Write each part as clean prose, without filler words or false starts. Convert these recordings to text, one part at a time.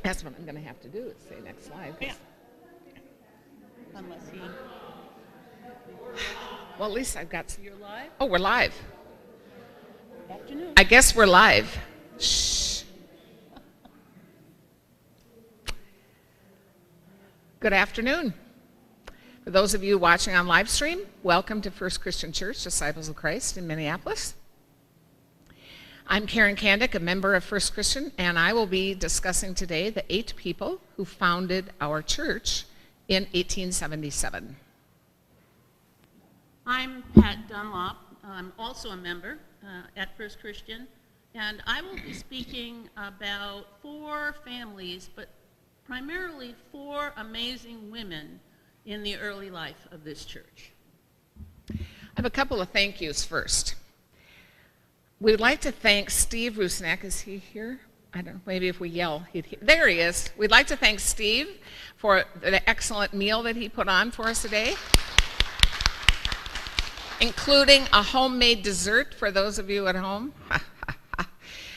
That's what I'm going to have to do is say next slide. Yeah. Unless he... Well, at least I've got... So you're live? Oh, we're live. Afternoon. I guess we're live. Shh. Good afternoon. For those of you watching on live stream, welcome to First Christian Church, Disciples of Christ in Minneapolis. I'm Karen Kandick, a member of First Christian, and I will be discussing today the 8 people who founded our church in 1877. I'm Pat Dunlop. I'm also a member at First Christian, and I will be speaking about 4 families, but primarily 4 amazing women in the early life of this church. I have a couple of thank yous first. We would like to thank Steve Rusnak. Is he here? I don't know, maybe if we yell, there he is. We'd like to thank Steve for the excellent meal that he put on for us today, including a homemade dessert for those of you at home.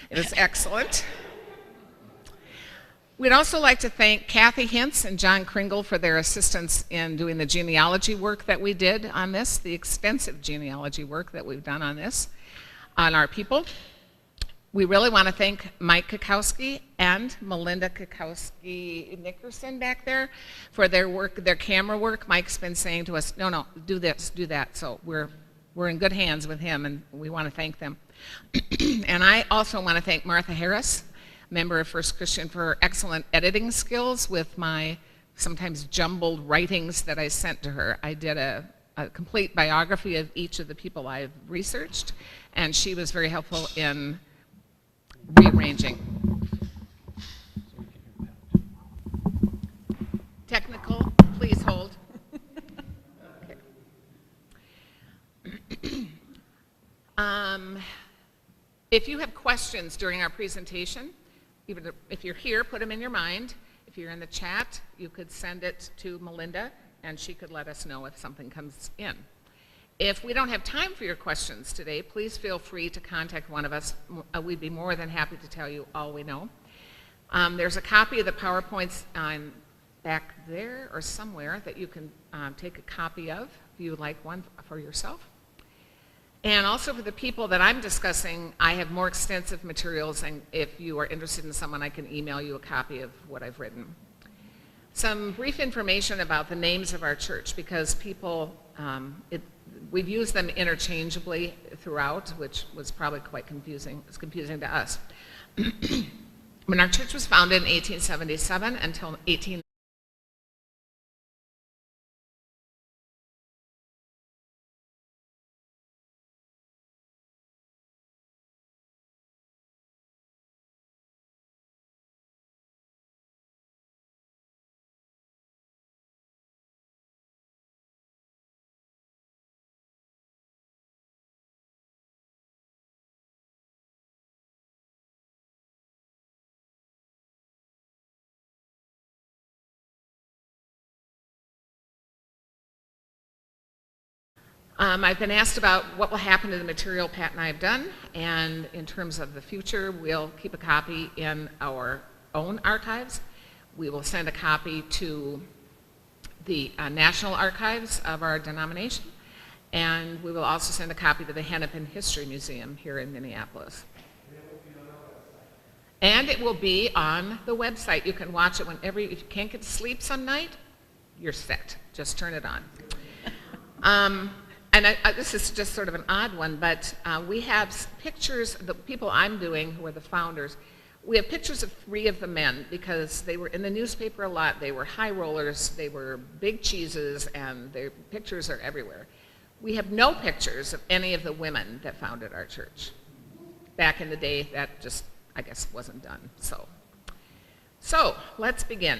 It is excellent. We'd also like to thank Kathy Hintz and John Kringle for their assistance in doing the genealogy work that we did on this, the extensive genealogy work that we've done on this, on our people. We really want to thank Mike Kukowski and Melinda Kukowski-Nickerson back there for their work, their camera work. Mike's been saying to us, no, do this, do that. So we're in good hands with him, and we want to thank them. And I also want to thank Martha Harris, member of First Christian, for her excellent editing skills with my sometimes jumbled writings that I sent to her. I did a complete biography of each of the people I've researched, and she was very helpful in rearranging. Technical, please hold. Okay. If you have questions during our presentation, even if you're here, put them in your mind. If you're in the chat, you could send it to Melinda, and she could let us know if something comes in. If we don't have time for your questions today, please feel free to contact one of us. We'd be more than happy to tell you all we know. There's a copy of the PowerPoints back there or somewhere that you can take a copy of if you would like one for yourself. And also for the people that I'm discussing, I have more extensive materials, and if you are interested in someone, I can email you a copy of what I've written. Some brief information about the names of our church, because people, we've used them interchangeably throughout, which was probably quite confusing. It's confusing to us. When our church was founded in 1877 until 18... I've been asked about what will happen to the material Pat and I have done, and in terms of the future, we'll keep a copy in our own archives. We will send a copy to the National Archives of our denomination, and we will also send a copy to the Hennepin History Museum here in Minneapolis. And it will be on the website. You can watch it whenever, if you can't get to sleep some night, you're set. Just turn it on. And this is just sort of an odd one, but we have pictures, the people I'm doing who are the founders, we have pictures of 3 of the men because they were in the newspaper a lot. They were high rollers, they were big cheeses, and their pictures are everywhere. We have no pictures of any of the women that founded our church. Back in the day, that just, I guess, wasn't done. So let's begin.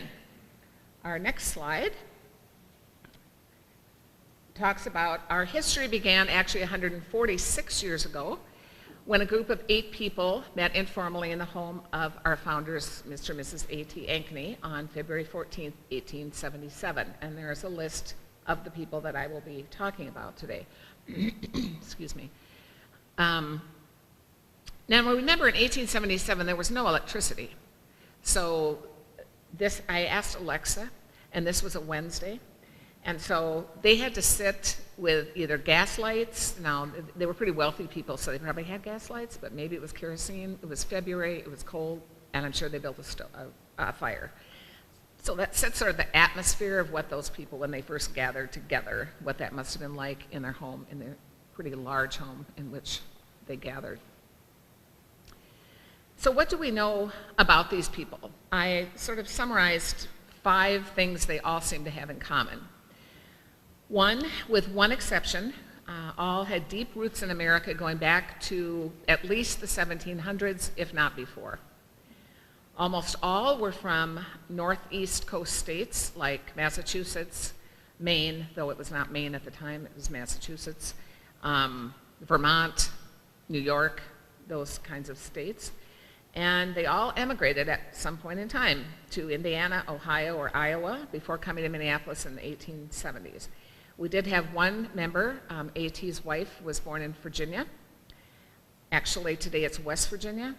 Our next slide talks about our history began actually 146 years ago when a group of 8 people met informally in the home of our founders, Mr. and Mrs. A.T. Ankeny, on February 14th, 1877. And there is a list of the people that I will be talking about today. Excuse me. Now remember, in 1877 there was no electricity. So I asked Alexa, and this was a Wednesday, and so they had to sit with either gas lights. Now, they were pretty wealthy people, so they probably had gas lights, but maybe it was kerosene. It was February, it was cold, and I'm sure they built a fire. So that sets sort of the atmosphere of what those people, when they first gathered together, what that must have been like in their home, in their pretty large home in which they gathered. So what do we know about these people? I sort of summarized 5 things they all seem to have in common. One, with one exception, all had deep roots in America going back to at least the 1700s, if not before. Almost all were from northeast coast states like Massachusetts, Maine, though it was not Maine at the time, it was Massachusetts, Vermont, New York, those kinds of states. And they all emigrated at some point in time to Indiana, Ohio, or Iowa before coming to Minneapolis in the 1870s. We did have one member, A.T.'s wife, was born in Virginia. Actually, today it's West Virginia.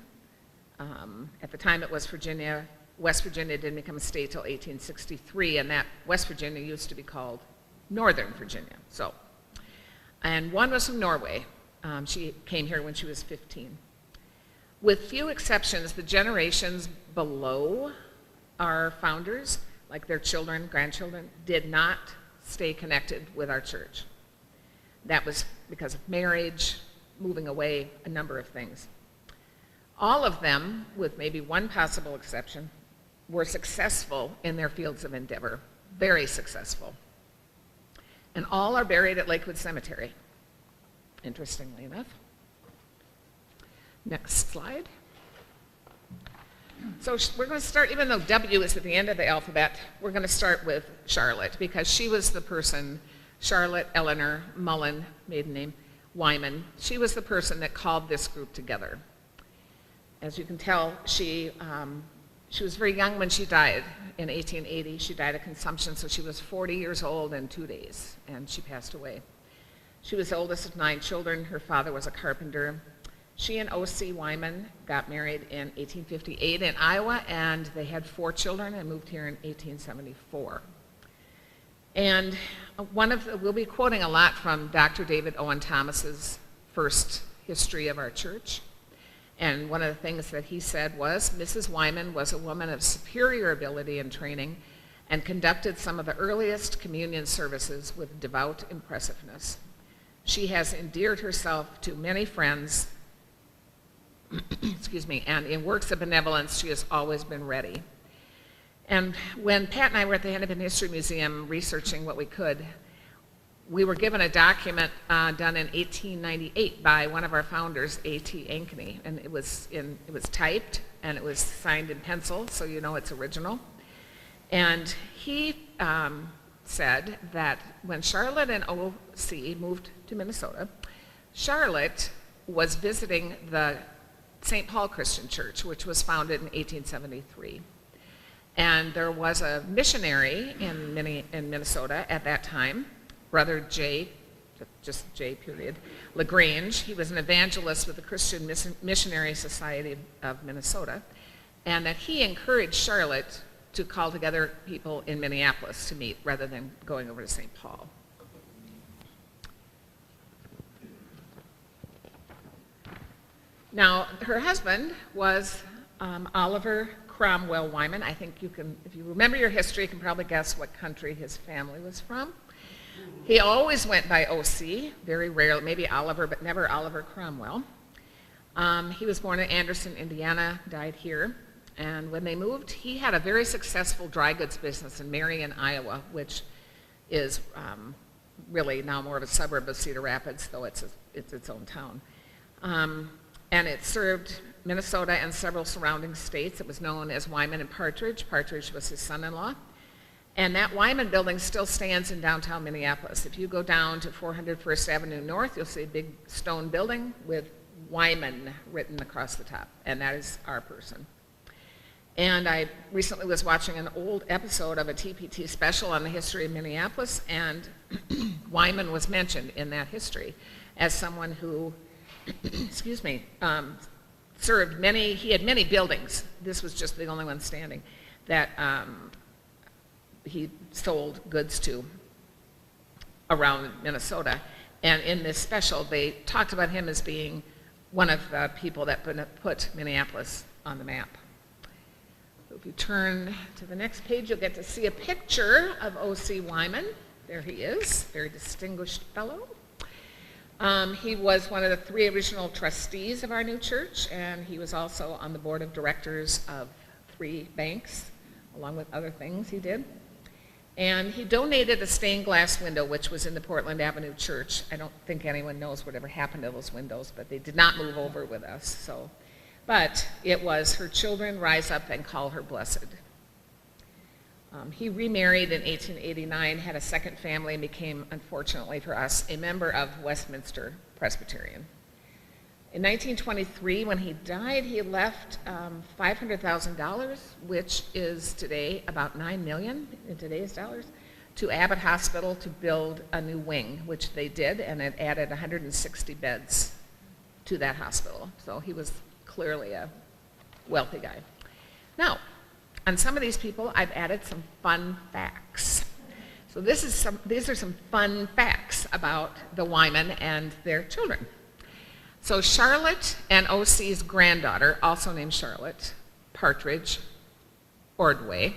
At the time it was Virginia. West Virginia didn't become a state till 1863, and that West Virginia used to be called Northern Virginia. And one was from Norway. She came here when she was 15. With few exceptions, the generations below our founders, like their children, grandchildren, did not stay connected with our church. That was because of marriage, moving away, a number of things. All of them, with maybe one possible exception, were successful in their fields of endeavor, very successful. And all are buried at Lakewood Cemetery, interestingly enough. Next slide. So we're going to start, even though W is at the end of the alphabet, we're going to start with Charlotte, because she was the person, Charlotte Eleanor Mullen, maiden name, Wyman, she was the person that called this group together. As you can tell, she was very young when she died in 1880. She died of consumption, so she was 40 years old and 2 days, and she passed away. She was the oldest of 9 children. Her father was a carpenter. She and O.C. Wyman got married in 1858 in Iowa, and they had 4 children and moved here in 1874. And we'll be quoting a lot from Dr. David Owen Thomas's first history of our church. And one of the things that he said was, Mrs. Wyman was a woman of superior ability and training and conducted some of the earliest communion services with devout impressiveness. She has endeared herself to many friends, excuse me, and in works of benevolence, she has always been ready. And when Pat and I were at the Hennepin History Museum researching what we could, we were given a document done in 1898 by one of our founders, A.T. Ankeny, and it was typed and it was signed in pencil, so you know it's original. And he said that when Charlotte and O.C. moved to Minnesota, Charlotte was visiting the St. Paul Christian Church, which was founded in 1873. And there was a missionary in Minnesota at that time, Brother J, just J period, LaGrange. He was an evangelist with the Christian Missionary Society of Minnesota, and that he encouraged Charlotte to call together people in Minneapolis to meet rather than going over to St. Paul. Now, her husband was Oliver Cromwell Wyman. I think you can, if you remember your history, you can probably guess what country his family was from. He always went by O.C., very rarely, maybe Oliver, but never Oliver Cromwell. He was born in Anderson, Indiana, died here. And when they moved, he had a very successful dry goods business in Marion, Iowa, which is really now more of a suburb of Cedar Rapids, though it's its own town. And it served Minnesota and several surrounding states. It was known as Wyman and Partridge. Partridge was his son-in-law. And that Wyman building still stands in downtown Minneapolis. If you go down to 400 First Avenue North, you'll see a big stone building with Wyman written across the top, and that is our person. And I recently was watching an old episode of a TPT special on the history of Minneapolis, and Wyman was mentioned in that history as someone who, excuse me, served many, he had many buildings. This was just the only one standing that he sold goods to around Minnesota. And in this special, they talked about him as being one of the people that put Minneapolis on the map. So if you turn to the next page, you'll get to see a picture of O.C. Wyman. There he is, very distinguished fellow. He was one of the 3 original trustees of our new church, and he was also on the board of directors of 3 banks, along with other things he did. And he donated a stained glass window, which was in the Portland Avenue Church. I don't think anyone knows whatever happened to those windows, but they did not move over with us. So, but it was "Her children rise up and call her blessed." He remarried in 1889, had a second family, and became, unfortunately for us, a member of Westminster Presbyterian. In 1923, when he died, he left $500,000, which is today about $9 million in today's dollars, to Abbott Hospital to build a new wing, which they did, and it added 160 beds to that hospital. So he was clearly a wealthy guy. Now, on some of these people, I've added some fun facts. So these are some fun facts about the Wyman and their children. So Charlotte and O.C.'s granddaughter, also named Charlotte Partridge Ordway,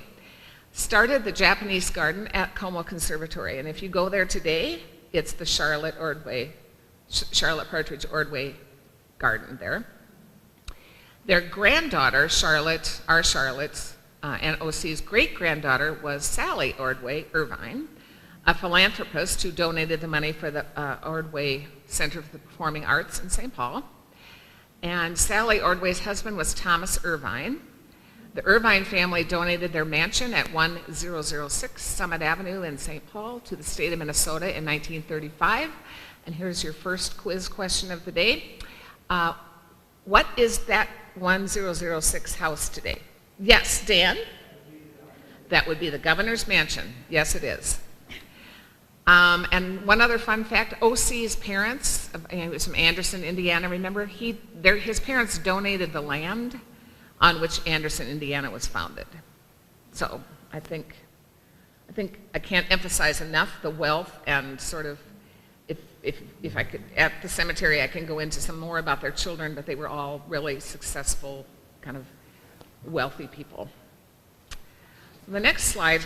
started the Japanese garden at Como Conservatory. And if you go there today, it's the Charlotte Partridge Ordway garden there. Their granddaughter, Charlotte, our Charlotte's, and O.C.'s great-granddaughter was Sally Ordway Irvine, a philanthropist who donated the money for the Ordway Center for the Performing Arts in St. Paul. And Sally Ordway's husband was Thomas Irvine. The Irvine family donated their mansion at 1006 Summit Avenue in St. Paul to the state of Minnesota in 1935. And here's your first quiz question of the day. What is that 1006 house today? Yes, Dan? That would be the governor's mansion. Yes, it is. And one other fun fact, O.C.'s parents, he was from Anderson, Indiana, remember? His parents donated the land on which Anderson, Indiana was founded. So I think I can't emphasize enough the wealth and sort of, if I could, at the cemetery I can go into some more about their children, but they were all really successful, kind of wealthy people. The next slide,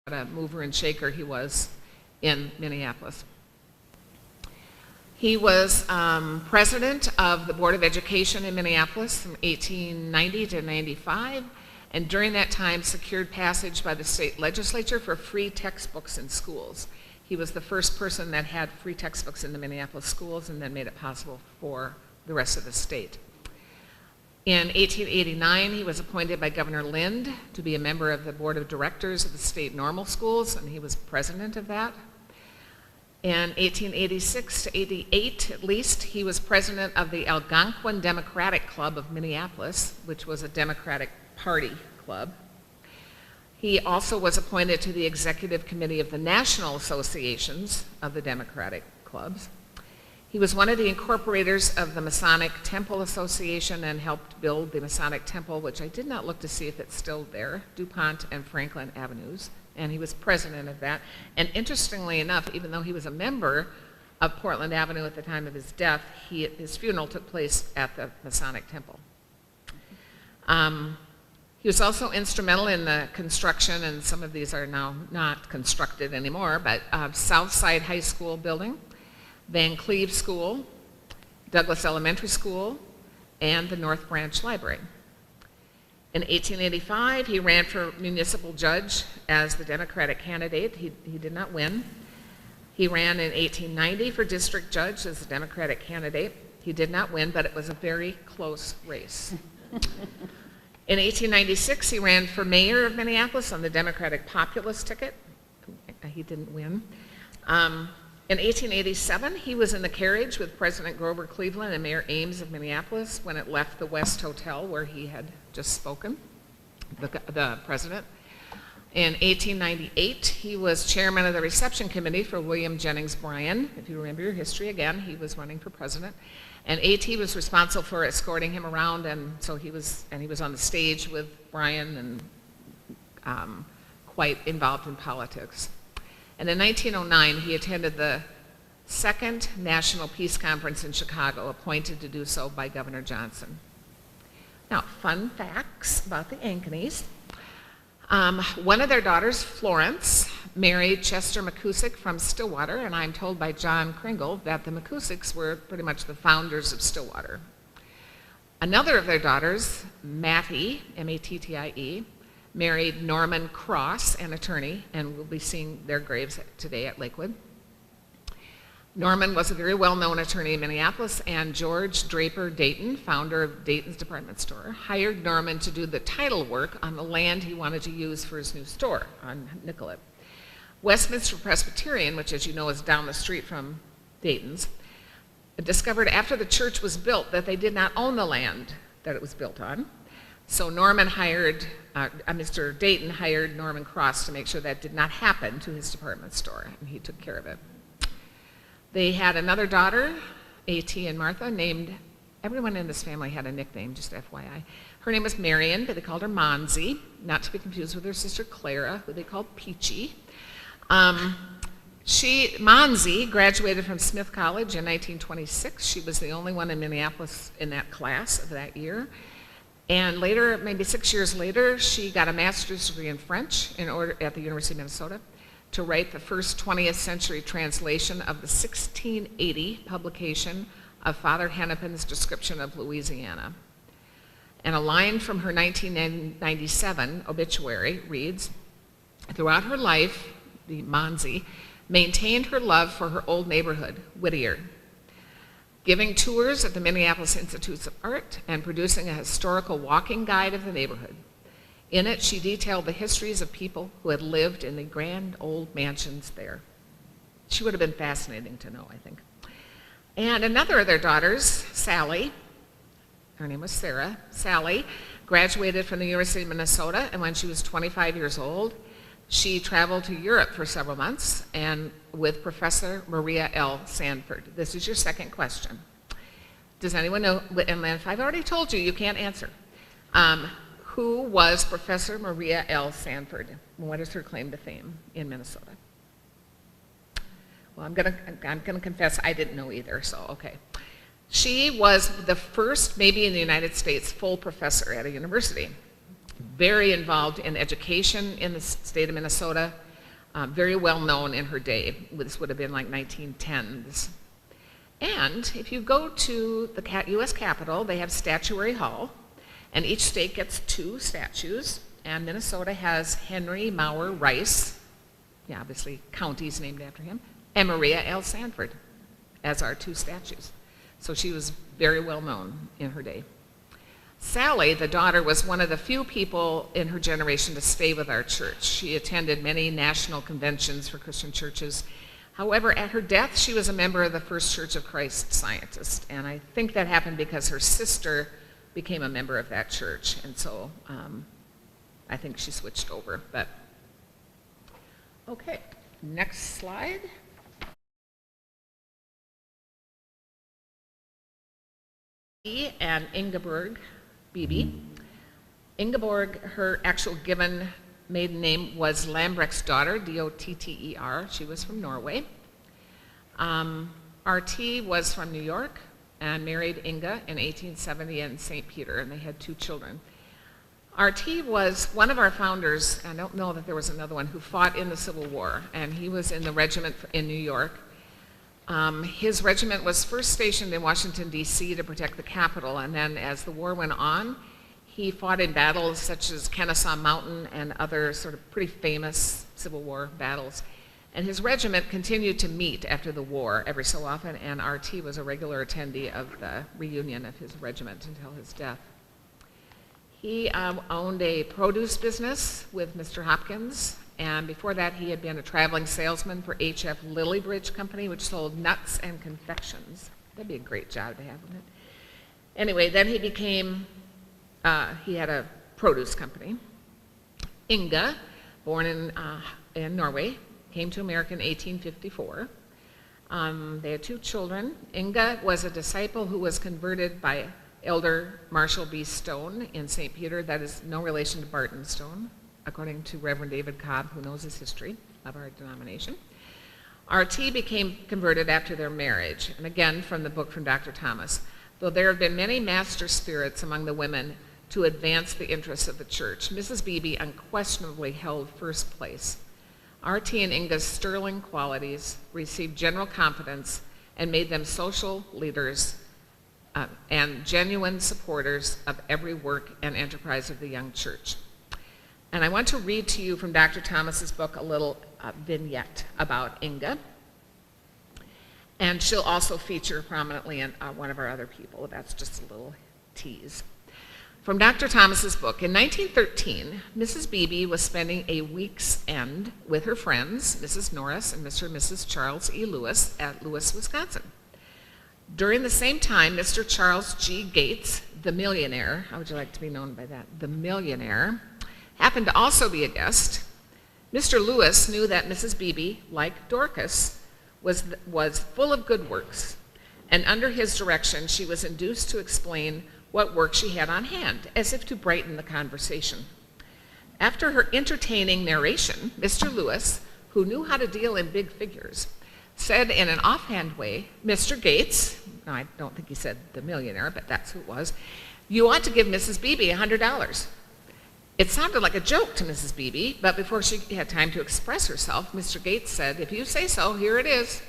what a mover and shaker he was in Minneapolis. He was president of the Board of Education in Minneapolis from 1890 to 95, and during that time secured passage by the state legislature for free textbooks in schools. He was the first person that had free textbooks in the Minneapolis schools and then made it possible for the rest of the state. In 1889, he was appointed by Governor Lind to be a member of the Board of Directors of the state normal schools, and he was president of that. In 1886 to 88, at least, he was president of the Algonquin Democratic Club of Minneapolis, which was a Democratic Party club. He also was appointed to the executive committee of the National Associations of the Democratic Clubs. He was one of the incorporators of the Masonic Temple Association and helped build the Masonic Temple, which I did not look to see if it's still there, DuPont and Franklin Avenues, and he was president of that. And interestingly enough, even though he was a member of Portland Avenue at the time of his death, his funeral took place at the Masonic Temple. He was also instrumental in the construction, and some of these are now not constructed anymore, but Southside High School building, Van Cleve School, Douglas Elementary School, and the North Branch Library. In 1885, he ran for municipal judge as the Democratic candidate. He did not win. He ran in 1890 for district judge as the Democratic candidate. He did not win, but it was a very close race. In 1896, he ran for mayor of Minneapolis on the Democratic populist ticket. He didn't win. In 1887, he was in the carriage with President Grover Cleveland and Mayor Ames of Minneapolis when it left the West Hotel where he had just spoken, the president. In 1898, he was chairman of the reception committee for William Jennings Bryan. If you remember your history again, he was running for president. And AT was responsible for escorting him around, and so he was on the stage with Bryan and quite involved in politics. And in 1909, he attended the Second National Peace Conference in Chicago, appointed to do so by Governor Johnson. Now, fun facts about the Ankenys. One of their daughters, Florence, married Chester McCusick from Stillwater, and I'm told by John Kringle that the McCusicks were pretty much the founders of Stillwater. Another of their daughters, Mattie, M-A-T-T-I-E, married Norman Cross, an attorney, and we'll be seeing their graves today at Lakewood. Norman was a very well-known attorney in Minneapolis, and George Draper Dayton, founder of Dayton's Department Store, hired Norman to do the title work on the land he wanted to use for his new store on Nicollet. Westminster Presbyterian, which as you know is down the street from Dayton's, discovered after the church was built that they did not own the land that it was built on. So Mr. Dayton hired Norman Cross to make sure that did not happen to his department store, and he took care of it. They had another daughter, A.T. and Martha, named, everyone in this family had a nickname, just FYI. Her name was Marion, but they called her Monzie, not to be confused with her sister Clara, who they called Peachy. Monzie graduated from Smith College in 1926. She was the only one in Minneapolis in that class of that year. And later, maybe 6 years later, she got a master's degree in French at the University of Minnesota to write the first 20th century translation of the 1680 publication of Father Hennepin's description of Louisiana. And a line from her 1997 obituary reads, "Throughout her life, the Monzie maintained her love for her old neighborhood, Whittier, giving tours at the Minneapolis Institutes of Art and producing a historical walking guide of the neighborhood. In it, she detailed the histories of people who had lived in the grand old mansions there." She would have been fascinating to know, I think. And another of their daughters, Sally, her name was Sarah, Sally, graduated from the University of Minnesota, and when she was 25 years old, she traveled to Europe for several months and with Professor Maria L. Sanford. This is your second question. Does anyone know, and if I've already told you, you can't answer. Who was Professor Maria L. Sanford? And what is her claim to fame in Minnesota? Well, I'm gonna confess I didn't know either, so okay. She was the first, maybe in the United States, full professor at a university. Very involved in education in the state of Minnesota. very well known in her day. This would have been like 1910s. And if you go to the U.S. Capitol, they have Statuary Hall, and each state gets 2 statues, and Minnesota has Henry Maurer Rice, yeah, obviously counties named after him, and Maria L. Sanford as our 2 statues. So she was very well known in her day. Sally, the daughter, was one of the few people in her generation to stay with our church. She attended many national conventions for Christian churches. However, at her death, she was a member of the First Church of Christ Scientist, and I think that happened because her sister became a member of that church, and so I think she switched over. But okay, next slide. And Ingeborg Beebe. Ingeborg, her actual given maiden name was Lambrecht's daughter, D-O-T-T-E-R. She was from Norway. R.T. was from New York and married Inga in 1870 in St. Peter, and they had 2 children. R.T. was one of our founders, I don't know that there was another one, who fought in the Civil War, and he was in the regiment in New York. His regiment was first stationed in Washington, D.C. to protect the Capitol, and then as the war went on, he fought in battles such as Kennesaw Mountain and other sort of pretty famous Civil War battles. And his regiment continued to meet after the war every so often, and R.T. was a regular attendee of the reunion of his regiment until his death. He owned a produce business with Mr. Hopkins, and before that he had been a traveling salesman for H.F. Lillibridge Company, which sold nuts and confections. That'd be a great job to have, wouldn't it? Anyway, then he became, he had a produce company. Inga, born in Norway, came to America in 1854. They had 2 children. Inga was a disciple who was converted by Elder Marshall B. Stone in St. Peter. That is no relation to Barton Stone, according to Reverend David Cobb, who knows his history of our denomination. R.T. became converted after their marriage, and again from the book from Dr. Thomas. Though there have been many master spirits among the women to advance the interests of the church, Mrs. Beebe unquestionably held first place. R.T. and Inga's sterling qualities received general confidence and made them social leaders and genuine supporters of every work and enterprise of the young church. And I want to read to you from Dr. Thomas's book a little vignette about Inga. And she'll also feature prominently in one of our other people. That's just a little tease. From Dr. Thomas's book, in 1913, Mrs. Beebe was spending a week's end with her friends, Mrs. Norris and Mr. and Mrs. Charles E. Lewis, at Lewis, Wisconsin. During the same time, Mr. Charles G. Gates, the millionaire, how would you like to be known by that? The millionaire, happened to also be a guest. Mr. Lewis knew that Mrs. Beebe, like Dorcas, was full of good works, and under his direction, she was induced to explain what work she had on hand, as if to brighten the conversation. After her entertaining narration, Mr. Lewis, who knew how to deal in big figures, said in an offhand way, Mr. Gates, I don't think he said the millionaire, but that's who it was, you ought to give Mrs. Beebe $100. It sounded like a joke to Mrs. Beebe, but before she had time to express herself, Mr. Gates said, if you say so, here it is,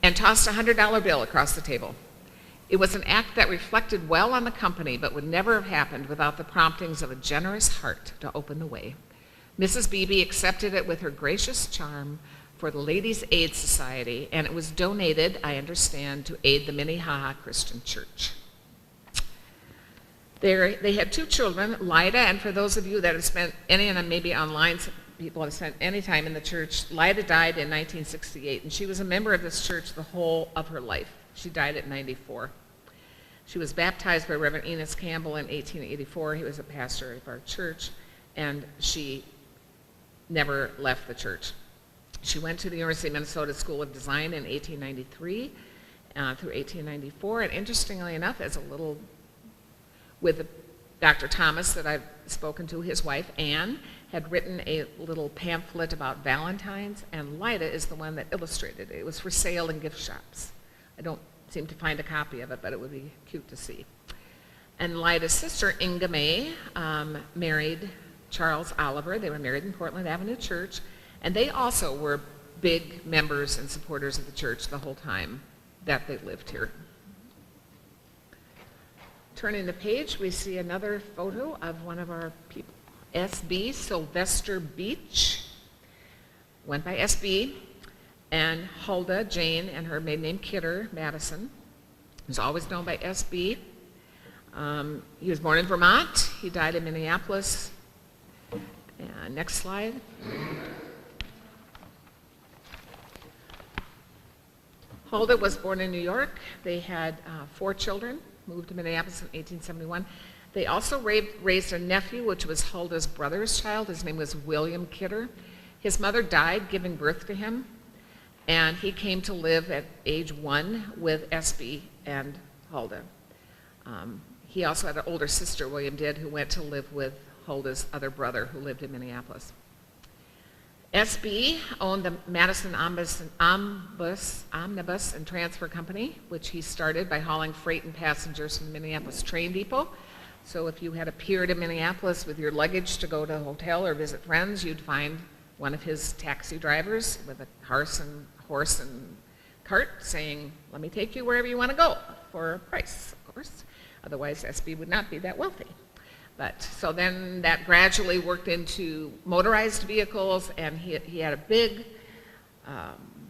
and tossed a $100 bill across the table. It was an act that reflected well on the company, but would never have happened without the promptings of a generous heart to open the way. Mrs. Beebe accepted it with her gracious charm for the Ladies' Aid Society, and it was donated, I understand, to aid the Minnehaha Christian Church. They had 2 children, Lida, and for those of you that have spent any, and maybe online, people have spent any time in the church, Lida died in 1968, and she was a member of this church the whole of her life. She died at 94. She was baptized by Reverend Enos Campbell in 1884. He was a pastor of our church, and she never left the church. She went to the University of Minnesota School of Design in 1893 through 1894, and interestingly enough, as a little, with Dr. Thomas that I've spoken to, his wife, Anne, had written a little pamphlet about Valentine's, and Lida is the one that illustrated it. It was for sale in gift shops. I don't seem to find a copy of it, but it would be cute to see. And Lida's sister, Inga May, married Charles Oliver. They were married in Portland Avenue Church, And they also were big members and supporters of the church the whole time that they lived here. Turning the page, we see another photo of one of our people, SB, Sylvester Beach. Went by SB, and Huldah Jane and her maiden name Kidder Madison was always known by SB. He was born in Vermont. He died in Minneapolis. Next slide. Huldah was born in New York. They had 4 children, moved to Minneapolis in 1871. They also raised a nephew, which was Huldah's brother's child. His name was William Kidder. His mother died giving birth to him, and he came to live at age 1 with SB and Huldah. He also had an older sister, William did, who went to live with Huldah's other brother who lived in Minneapolis. SB owned the Madison Omnibus and Transfer Company, which he started by hauling freight and passengers from the Minneapolis train depot. So if you had a pier to Minneapolis with your luggage to go to a hotel or visit friends, you'd find one of his taxi drivers with a horse and cart saying, "Let me take you wherever you want to go," for a price, of course. Otherwise, SB would not be that wealthy. But so then that gradually worked into motorized vehicles, and he had a big,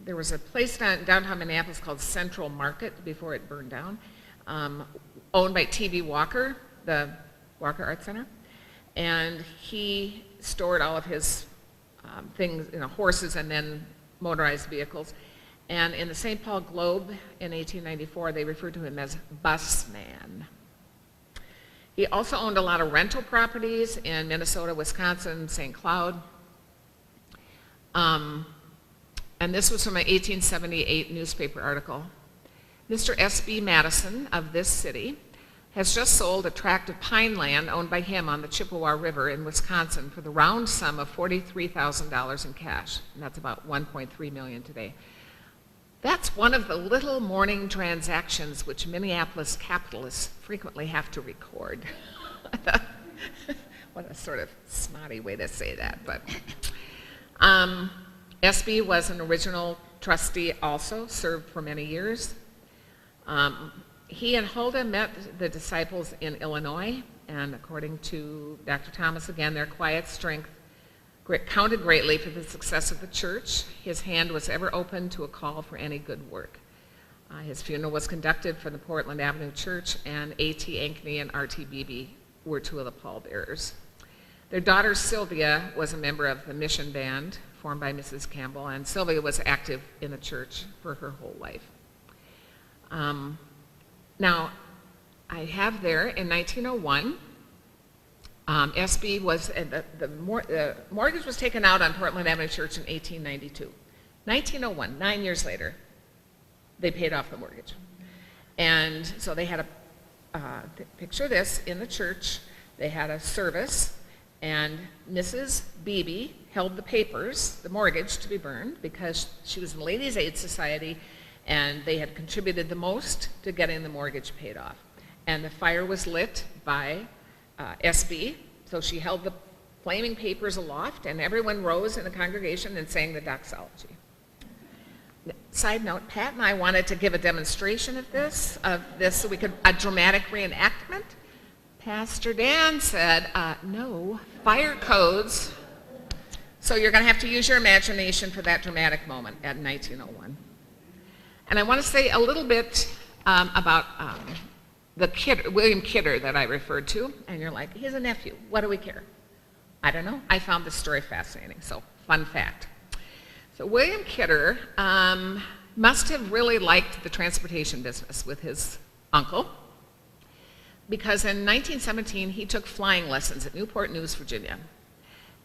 there was a place downtown Minneapolis called Central Market before it burned down, owned by T.V. Walker, the Walker Art Center, and he stored all of his things, horses and then motorized vehicles. And in the St. Paul Globe in 1894, they referred to him as Busman. He also owned a lot of rental properties in Minnesota, Wisconsin, St. Cloud. And this was from an 1878 newspaper article. Mr. S.B. Madison of this city has just sold a tract of pine land owned by him on the Chippewa River in Wisconsin for the round sum of $43,000 in cash. And that's about $1.3 million today. That's one of the little morning transactions which Minneapolis capitalists frequently have to record. What a sort of snotty way to say that. But SB was an original trustee also, served for many years. He and Huldah met the disciples in Illinois, and according to Dr. Thomas, again, their quiet strength counted greatly for the success of the church. His hand was ever open to a call for any good work. His funeral was conducted for the Portland Avenue Church, and A.T. Ankney and R.T. Beebe were 2 of the pallbearers. Their daughter Sylvia was a member of the mission band formed by Mrs. Campbell, and Sylvia was active in the church for her whole life. Now, I have there in 1901, SB was, the mortgage was taken out on Portland Avenue Church in 1892. 1901, 9 years later, they paid off the mortgage. And so they had picture this, in the church, they had a service, and Mrs. Beebe held the papers, the mortgage, to be burned because she was in the Ladies' Aid Society, and they had contributed the most to getting the mortgage paid off. And the fire was lit by SB, so she held the flaming papers aloft, and everyone rose in the congregation and sang the doxology. Side note, Pat and I wanted to give a demonstration of this so we could, a dramatic reenactment. Pastor Dan said, no, fire codes, so you're going to have to use your imagination for that dramatic moment at 1901. And I want to say a little bit about William Kidder that I referred to, and you're like, he's a nephew, what do we care? I don't know, I found this story fascinating, so fun fact. So William Kidder must have really liked the transportation business with his uncle, because in 1917 he took flying lessons at Newport News, Virginia,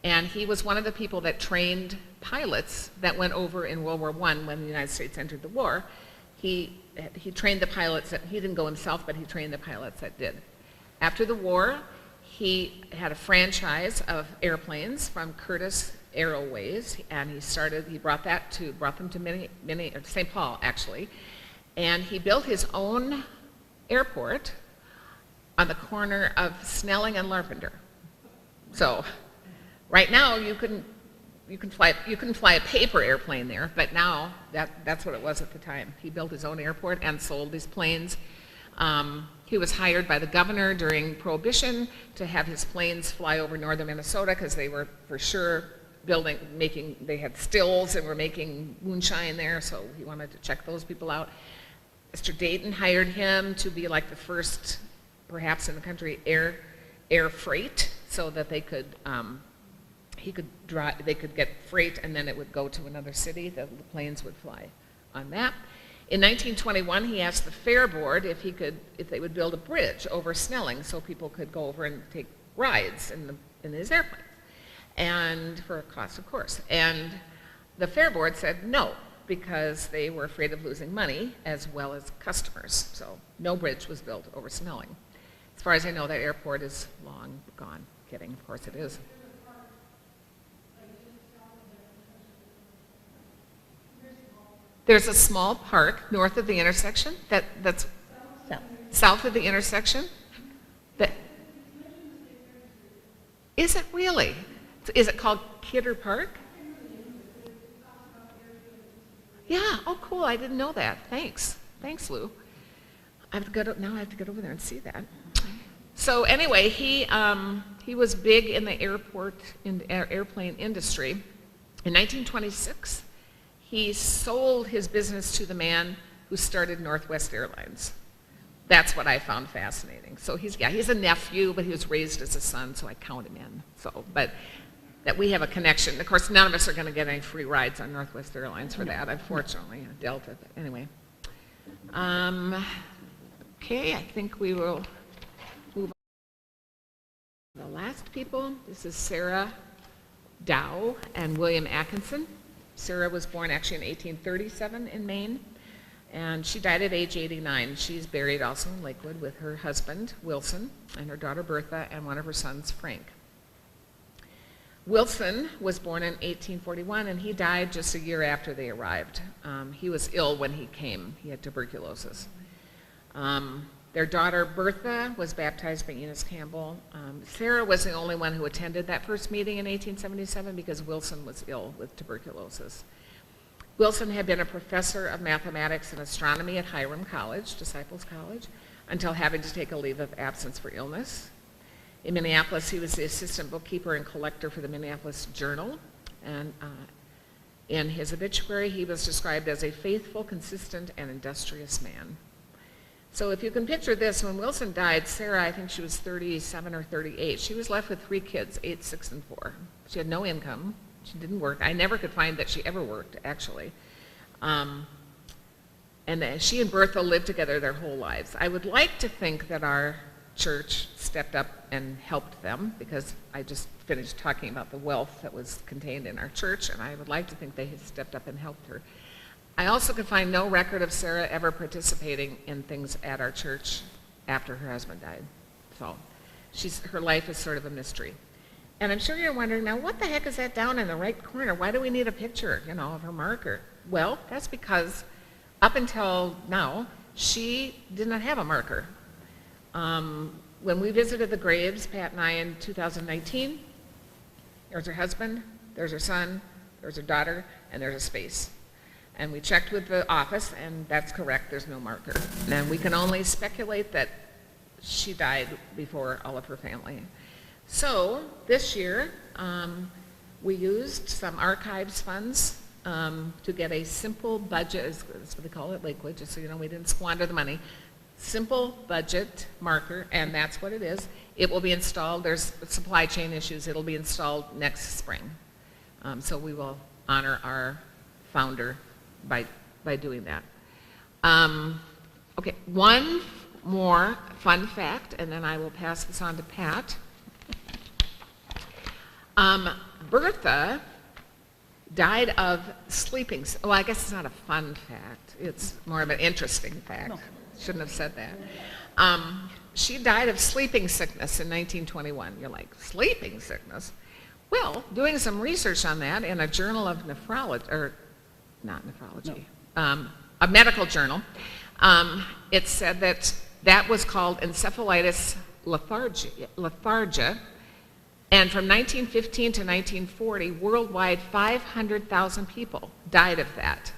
and he was one of the people that trained pilots that went over in World War I when the United States entered the war. He trained the pilots, he didn't go himself, but he trained the pilots that did. After the war, he had a franchise of airplanes from Curtiss Airways, and he brought them to St. Paul, actually, and he built his own airport on the corner of Snelling and Larpenteur. So right now you couldn't you couldn't fly a paper airplane there, but now that's what it was at the time. He built his own airport and sold these planes. He was hired by the governor during Prohibition to have his planes fly over northern Minnesota because they were for sure they had stills and were making moonshine there, so he wanted to check those people out. Mr. Dayton hired him to be like the first, perhaps in the country, air freight, so that they could get freight and then it would go to another city. The planes would fly on that. In 1921, he asked the Fair Board if they would build a bridge over Snelling so people could go over and take rides in his airplane, and for a cost, of course. And the Fair Board said no, because they were afraid of losing money as well as customers. So no bridge was built over Snelling. As far as I know, that airport is long gone. Kidding, of course it is. There's a small park north of the intersection that's south of the intersection. Is it really? Is it called Kidder Park? Yeah, oh cool, I didn't know that. Thanks, Lou. Now I have to get over there and see that. So anyway, he was big in the airplane industry. In 1926, he sold his business to the man who started Northwest Airlines. That's what I found fascinating. So he's a nephew, but he was raised as a son, so I count him in. But that we have a connection. Of course, none of us are going to get any free rides on Northwest Airlines for that, unfortunately, Delta. But anyway. Okay, I think we will move on to the last people. This is Sarah Dow and William Atkinson. Sarah was born actually in 1837 in Maine, and she died at age 89. She's buried also in Lakewood with her husband, Wilson, and her daughter, Bertha, and one of her sons, Frank. Wilson was born in 1841, and he died just a year after they arrived. He was ill when he came. He had tuberculosis. Their daughter, Bertha, was baptized by Enos Campbell. Sarah was the only one who attended that first meeting in 1877 because Wilson was ill with tuberculosis. Wilson had been a professor of mathematics and astronomy at Hiram College, Disciples College, until having to take a leave of absence for illness. In Minneapolis, he was the assistant bookkeeper and collector for the Minneapolis Journal, and in his obituary, he was described as a faithful, consistent, and industrious man. So if you can picture this, when Wilson died, Sarah, I think she was 37 or 38. She was left with 3 kids, 8, 6, and 4. She had no income. She didn't work. I never could find that she ever worked, actually. And she and Bertha lived together their whole lives. I would like to think that our church stepped up and helped them, because I just finished talking about the wealth that was contained in our church, and I would like to think they had stepped up and helped her. I also could find no record of Sarah ever participating in things at our church after her husband died. So her life is sort of a mystery. And I'm sure you're wondering, now what the heck is that down in the right corner? Why do we need a picture, of her marker? Well, that's because up until now, she did not have a marker. When we visited the graves, Pat and I, in 2019, there's her husband, there's her son, there's her daughter, and there's a space. And we checked with the office, and that's correct, there's no marker. And we can only speculate that she died before all of her family. So this year, we used some archives funds to get a simple budget, that's what they call it, Lakewood, just so you know we didn't squander the money. Simple budget marker, and that's what it is. It will be installed, there's supply chain issues, it'll be installed next spring. So we will honor our founder by doing that. Okay, one more fun fact, and then I will pass this on to Pat. Bertha died of sleeping. Well, I guess it's not a fun fact. It's more of an interesting fact. No. Shouldn't have said that. She died of sleeping sickness in 1921. You're like, sleeping sickness? Well, doing some research on that in a journal of nephrology, or not nephrology, a medical journal, it said that was called encephalitis lethargia, And from 1915 to 1940, worldwide, 500,000 people died of that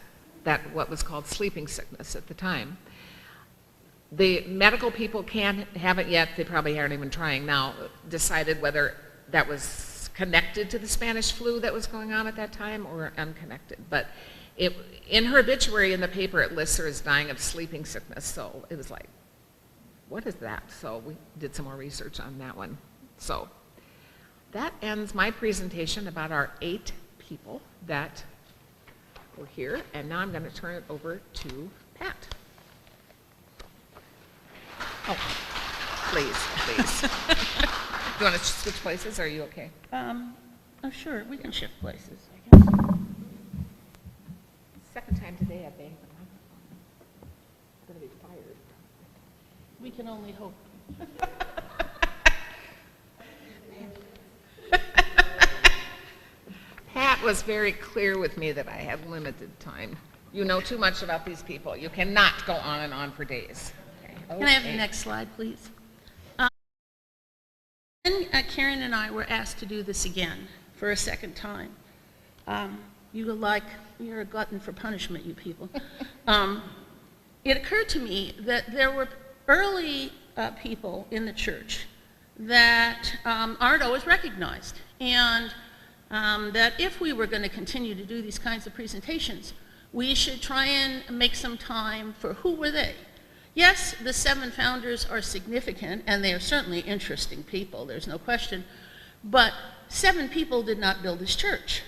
what was called sleeping sickness at the time. The medical people haven't yet, they probably aren't even trying now, decided whether that was connected to the Spanish flu that was going on at that time or unconnected. But in her obituary in the paper, it lists her as dying of sleeping sickness. So it was like, what is that? So we did some more research on that one. So that ends my presentation about our 8 people that were here. And now I'm going to turn it over to Pat. Oh, please, please. You want to switch places? Are you okay? Oh, sure, we can shift places, I guess. Second time today I banged the microphone. I'm going to be fired. We can only hope. Pat was very clear with me that I had limited time. You know too much about these people. You cannot go on and on for days. Okay. Can I have the next slide, please? Karen and I were asked to do this again for a second time. You're a glutton for punishment, you people. It occurred to me that there were early people in the church that aren't always recognized, and that if we were going to continue to do these kinds of presentations, we should try and make some time for who were they. Yes, the 7 founders are significant, and they are certainly interesting people, there's no question, but 7 people did not build this church.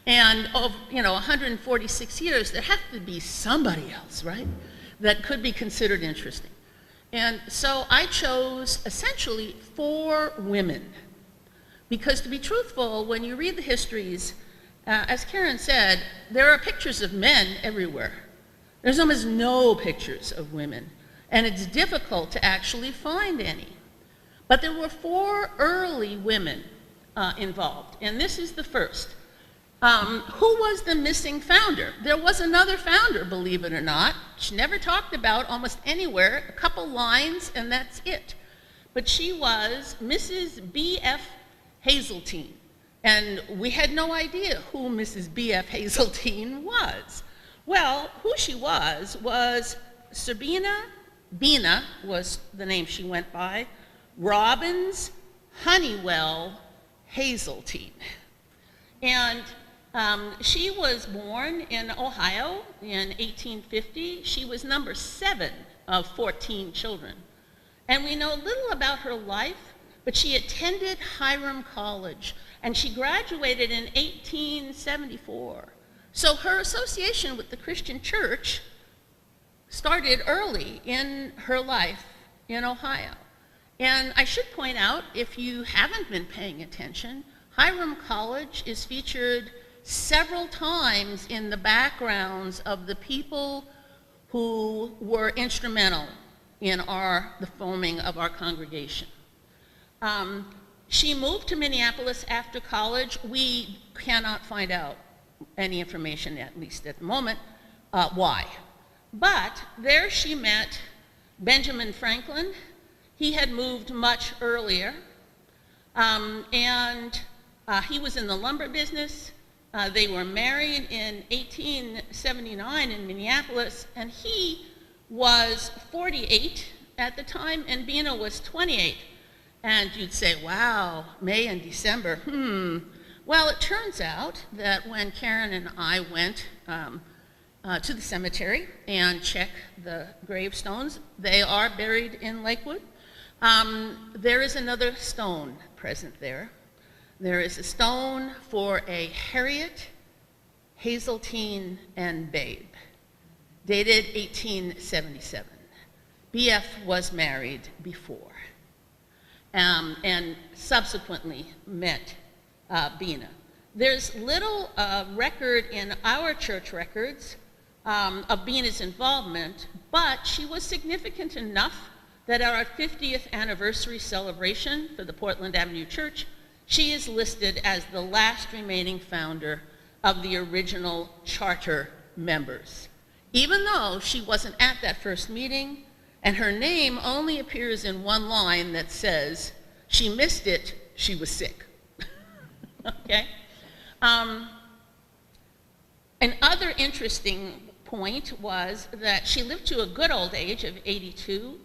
And of 146 years, there had to be somebody else, right, that could be considered interesting. And so I chose essentially 4 women, because to be truthful, when you read the histories, as Karen said, there are pictures of men everywhere. There's almost no pictures of women, and it's difficult to actually find any. But there were 4 early women involved, and this is the first. Who was the missing founder? There was another founder, believe it or not. She never talked about almost anywhere, a couple lines, and that's it. But she was Mrs. B.F. Hazeltine, and we had no idea who Mrs. B.F. Hazeltine was. Well, who she was Sabina, Bina was the name she went by, Robbins Honeywell Hazeltine. And she was born in Ohio in 1850. She was number 7 of 14 children. And we know little about her life, but she attended Hiram College, and she graduated in 1874. So her association with the Christian church started early in her life in Ohio. And I should point out, if you haven't been paying attention, Hiram College is featured several times in the backgrounds of the people who were instrumental in the forming of our congregation. She moved to Minneapolis after college. We cannot find out any information, at least at the moment, why. But there she met Benjamin Franklin. He had moved much earlier, and he was in the lumber business. They were married in 1879 in Minneapolis, and he was 48 at the time, and Bina was 28. And you'd say, wow, May and December, Well, it turns out that when Karen and I went to the cemetery and checked the gravestones, they are buried in Lakewood. There is another stone present there. There is a stone for a Harriet, Hazeltine, and Babe, dated 1877. BF was married before, and subsequently met Bina. There's little record in our church records of Bina's involvement, but she was significant enough that at our 50th anniversary celebration for the Portland Avenue Church, she is listed as the last remaining founder of the original charter members, even though she wasn't at that first meeting, and her name only appears in one line that says she missed it she was sick. Okay? Another interesting point was that she lived to a good old age of 82,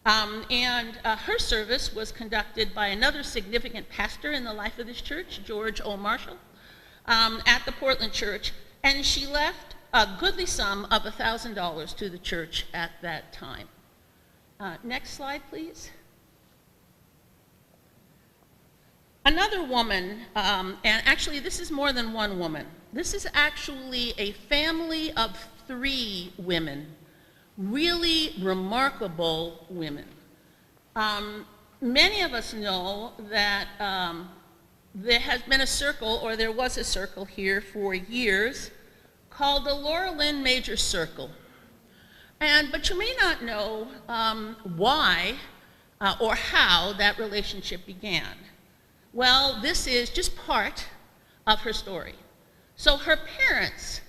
and her service was conducted by another significant pastor in the life of this church, George O. Marshall, at the Portland church, and she left a goodly sum of $1,000 to the church at that time. Next slide, please. Another woman, and actually this is more than one woman. This is actually a family of 3 women, really remarkable women. Many of us know that there has been a circle, or there was a circle here for years, called the Laura Lynn Major Circle. But you may not know why or how that relationship began. Well, this is just part of her story. So her parents,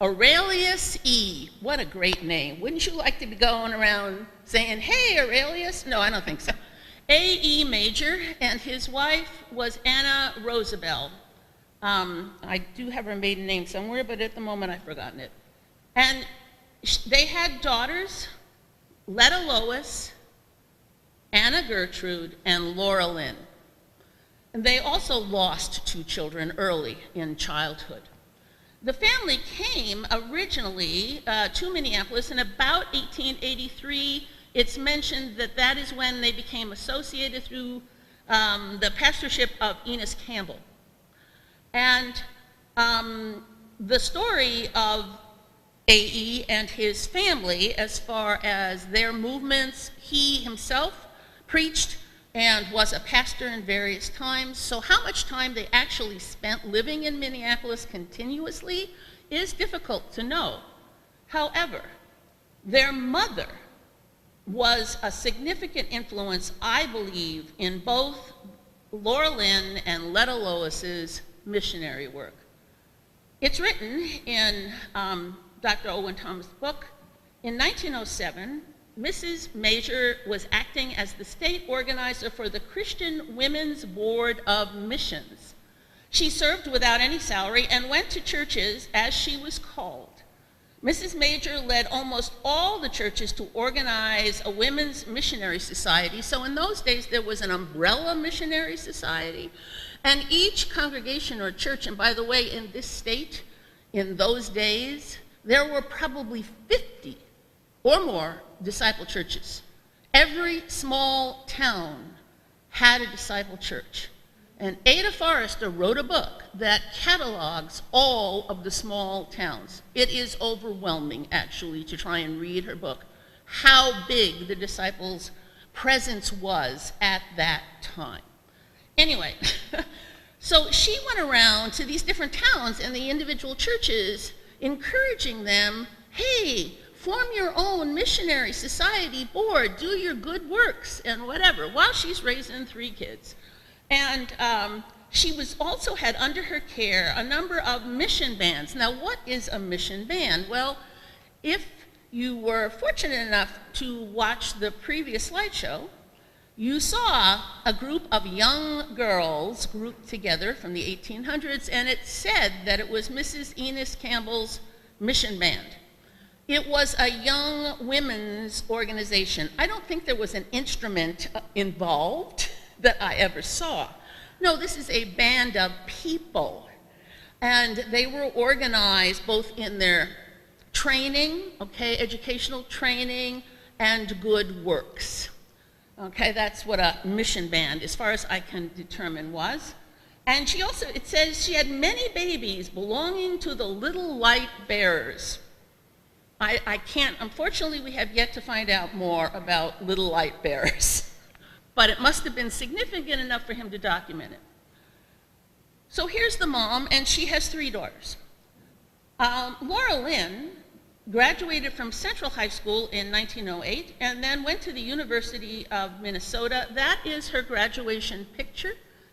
Aurelius E., what a great name. Wouldn't you like to be going around saying, hey, Aurelius? No, I don't think so. A.E. Major, and his wife was Anna Rosabelle. I do have her maiden name somewhere, but at the moment I've forgotten it. And they had daughters, Letta Lois, Anna Gertrude, and Laura Lynn. And they also lost 2 children early in childhood. The family came originally to Minneapolis in about 1883. It's mentioned that that is when they became associated through the pastorship of Enos Campbell. And the story of A.E. and his family, as far as their movements, he himself preached and was a pastor in various times. So how much time they actually spent living in Minneapolis continuously is difficult to know. However, their mother was a significant influence, I believe, in both Laura Lynn and Letta Lois's missionary work. It's written in Dr. Owen Thomas' book. In 1907, Mrs. Major was acting as the state organizer for the Christian Women's Board of Missions. She served without any salary and went to churches as she was called. Mrs. Major led almost all the churches to organize a women's missionary society. So in those days, there was an umbrella missionary society, and each congregation or church, and by the way, in this state, in those days, there were probably 50 or more disciple churches. Every small town had a disciple church. And Ada Forrester wrote a book that catalogs all of the small towns. It is overwhelming, actually, to try and read her book, how big the disciples' presence was at that time. Anyway, so she went around to these different towns and the individual churches, encouraging them, hey, form your own missionary society board, do your good works and whatever, while she's raising 3 kids. And she was also had under her care a number of mission bands. Now, what is a mission band? Well, if you were fortunate enough to watch the previous slideshow, you saw a group of young girls grouped together from the 1800s, and it said that it was Mrs. Enos Campbell's mission band. It was a young women's organization. I don't think there was an instrument involved that I ever saw. No, this is a band of people. And they were organized both in their training, okay, educational training, and good works. Okay, that's what a mission band, as far as I can determine, was. And she also, it says she had many babies belonging to the Little Light Bearers. I can't, unfortunately, we have yet to find out more about Little Light Bearers. But it must have been significant enough for him to document it. So here's the mom, and she has 3 daughters. Laura Lynn graduated from Central High School in 1908 and then went to the University of Minnesota. That is her graduation picture,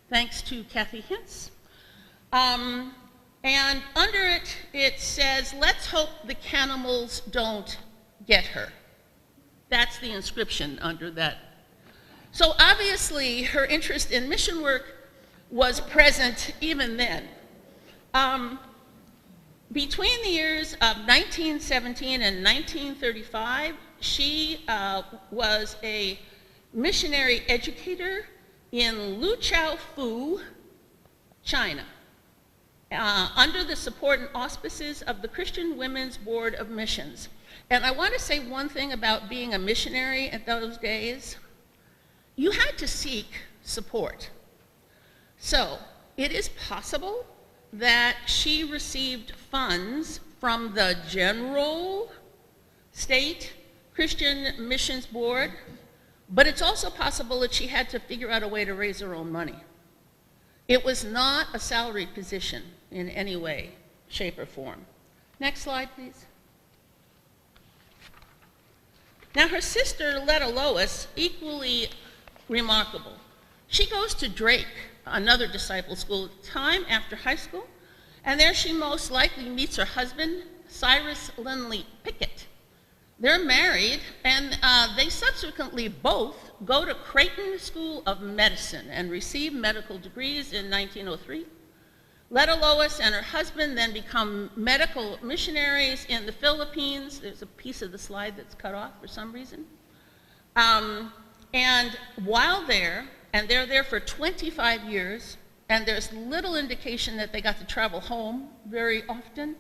thanks to Kathy Hintz. And under it, it says, let's hope the cannibals don't get her. That's the inscription under that. So obviously, her interest in mission work was present even then. Between the years of 1917 and 1935, she was a missionary educator in Luqiaofu, China, under the support and auspices of the Christian Women's Board of Missions. And I want to say one thing about being a missionary at those days. You had to seek support. So it is possible that she received funds from the general state Christian Missions Board, but it's also possible that she had to figure out a way to raise her own money. It was not a salaried position in any way, shape, or form. Next slide, please. Now, her sister, Letta Lois, equally remarkable. She goes to Drake, another disciple school at the time, after high school, and there she most likely meets her husband, Cyrus Linley Pickett. They're married, and they subsequently both go to Creighton School of Medicine and receive medical degrees in 1903. Letta Lois and her husband then become medical missionaries in the Philippines. There's a piece of the slide that's cut off for some reason. And while there, and they're there for 25 years, and there's little indication that they got to travel home very often,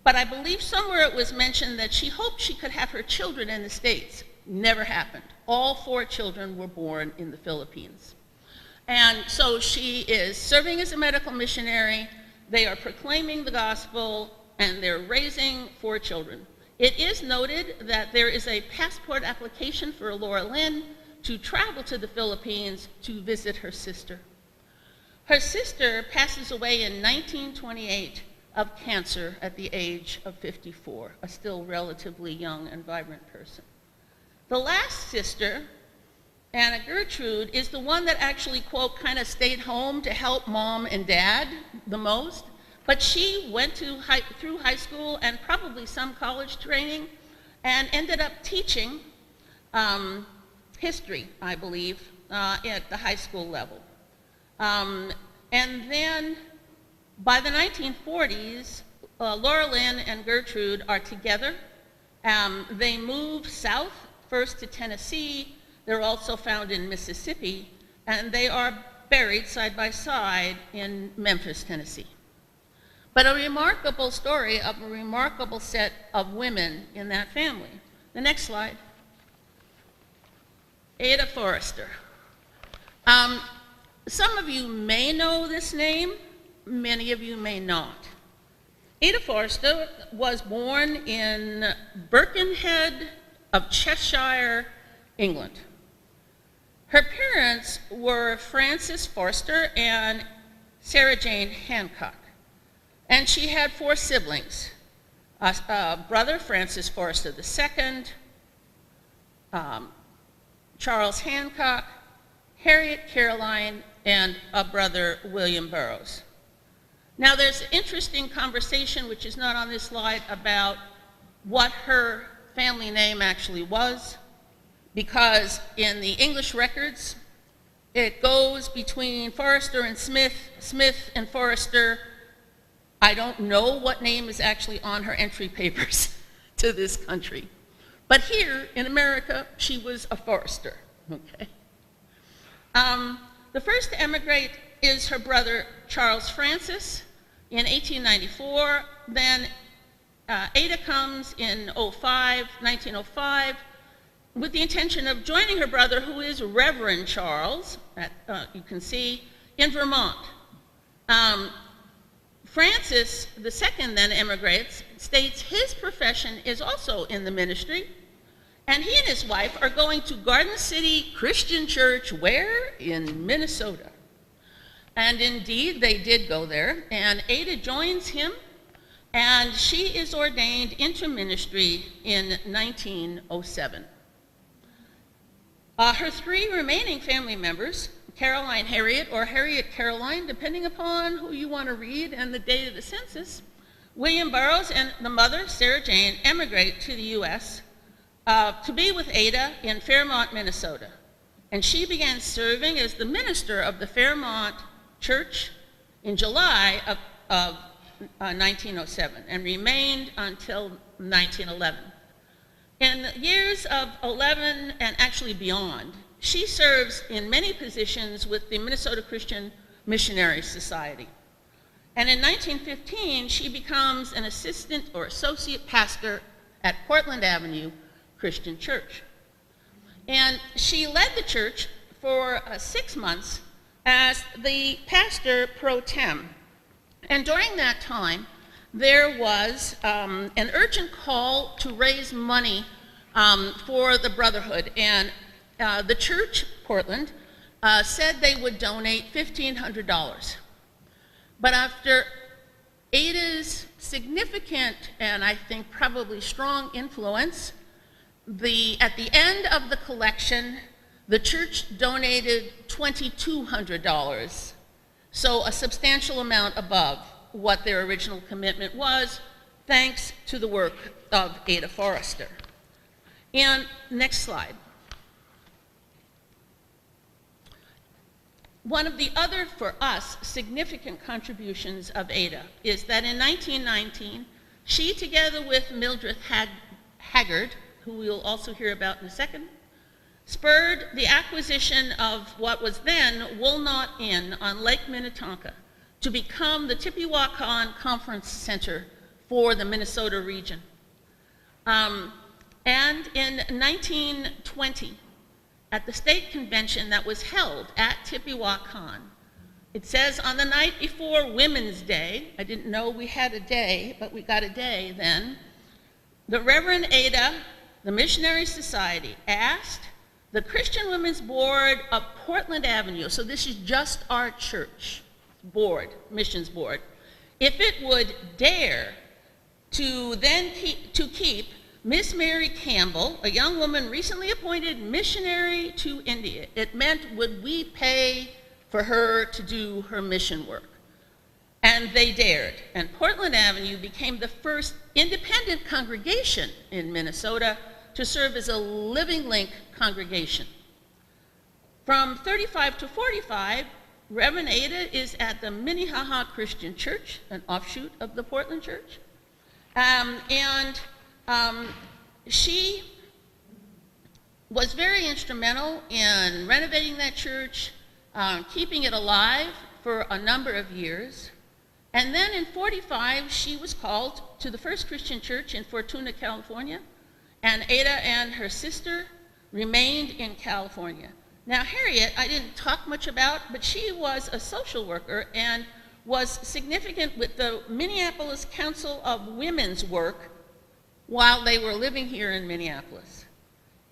but I believe somewhere it was mentioned that she hoped she could have her children in the States. Never happened. All 4 children were born in the Philippines. And so she is serving as a medical missionary, they are proclaiming the gospel, and they're raising 4 children. It is noted that there is a passport application for Laura Lynn to travel to the Philippines to visit her sister. Her sister passes away in 1928 of cancer at the age of 54, a still relatively young and vibrant person. The last sister, Anna Gertrude, is the one that actually, quote, kind of stayed home to help mom and dad the most. But she went through high school and probably some college training and ended up teaching history, I believe, at the high school level. And then by the 1940s, Laura Lynn and Gertrude are together. They move south, first to Tennessee. They're also found in Mississippi, and they are buried side by side in Memphis, Tennessee. But a remarkable story of a remarkable set of women in that family. The next slide. Ada Forrester. Some of you may know this name, many of you may not. Ada Forrester was born in Birkenhead of Cheshire, England. Her parents were Frances Forster and Sarah Jane Hancock. And she had 4 siblings, a brother, Francis Forster II, Charles Hancock, Harriet Caroline, and a brother, William Burroughs. Now there's interesting conversation, which is not on this slide, about what her family name actually was, because in the English records, it goes between Forrester and Smith, Smith and Forrester. I don't know what name is actually on her entry papers to this country. But here in America, she was a Forrester, okay? The first to emigrate is her brother, Charles Francis, in 1894. Then Ada comes in 1905, with the intention of joining her brother, who is Reverend Charles, you can see, in Vermont. Francis II then emigrates, states his profession is also in the ministry, and he and his wife are going to Garden City Christian Church, where? In Minnesota. And indeed, they did go there, and Ada joins him, and she is ordained into ministry in 1907. Her 3 remaining family members, Caroline Harriet, or Harriet Caroline, depending upon who you want to read and the date of the census, William Burroughs and the mother, Sarah Jane, emigrate to the U.S. To be with Ada in Fairmont, Minnesota. And she began serving as the minister of the Fairmont Church in July of 1907 and remained until 1911. In the years of 11 and actually beyond, she serves in many positions with the Minnesota Christian Missionary Society. And in 1915, she becomes an assistant or associate pastor at Portland Avenue Christian Church. And she led the church for 6 months as the pastor pro tem. And during that time, there was an urgent call to raise money for the Brotherhood. And the church, Portland, said they would donate $1,500. But after Ada's significant and I think probably strong influence, at the end of the collection, the church donated $2,200, so a substantial amount above what their original commitment was, thanks to the work of Ada Forrester. And next slide. One of the other, for us, significant contributions of Ada is that in 1919, she, together with Mildred Haggard, who we'll also hear about in a second, spurred the acquisition of what was then Woolnot Inn on Lake Minnetonka to become the Tippewahkan Conference Center for the Minnesota region. And in 1920, at the state convention that was held at Tippewahkan, it says on the night before Women's Day, I didn't know we had a day, but we got a day then, the Reverend Ada, the Missionary Society, asked the Christian Women's Board of Portland Avenue, so this is just our church board, missions board, if it would dare to keep Miss Mary Campbell, a young woman recently appointed missionary to India. It meant, would we pay for her to do her mission work? And they dared. And Portland Avenue became the first independent congregation in Minnesota to serve as a living link congregation. From 35 to 45, Reverend Ada is at the Minnehaha Christian Church, an offshoot of the Portland Church. She was very instrumental in renovating that church, keeping it alive for a number of years. And then in 45, she was called to the First Christian Church in Fortuna, California, and Ada and her sister remained in California. Now, Harriet, I didn't talk much about, but she was a social worker and was significant with the Minneapolis Council of Women's Work while they were living here in Minneapolis.